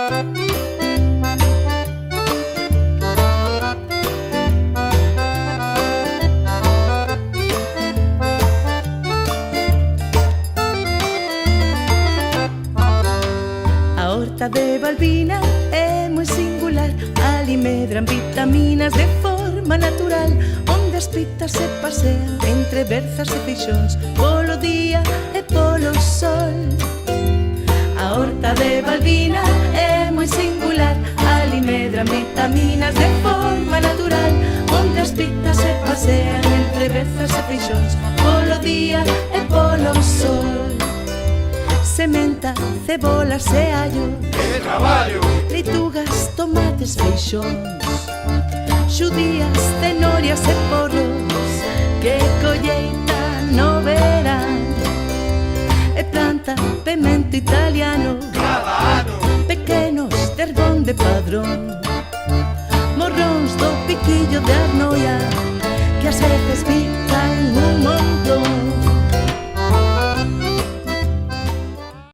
A horta de Balbina é moi singular, ali medran vitaminas de forma natural, onde as pitas se pasean entre berzas e feixóns, polo día e polo sol. A horta de Balbina é moi singular, ali medran vitaminas de forma natural, onde as pitas se pasean entre berzas e feixóns, polo día e polo sol. Sementa, cebolas e allo, ¡Qué traballo! leitugas, tomates, feixóns, xudías, cenorias e porros, que colleita no verán. E planta pemento italiano, Cada ano pequenos de Herbón de Padrón, morróns do piquillo de Arnoia,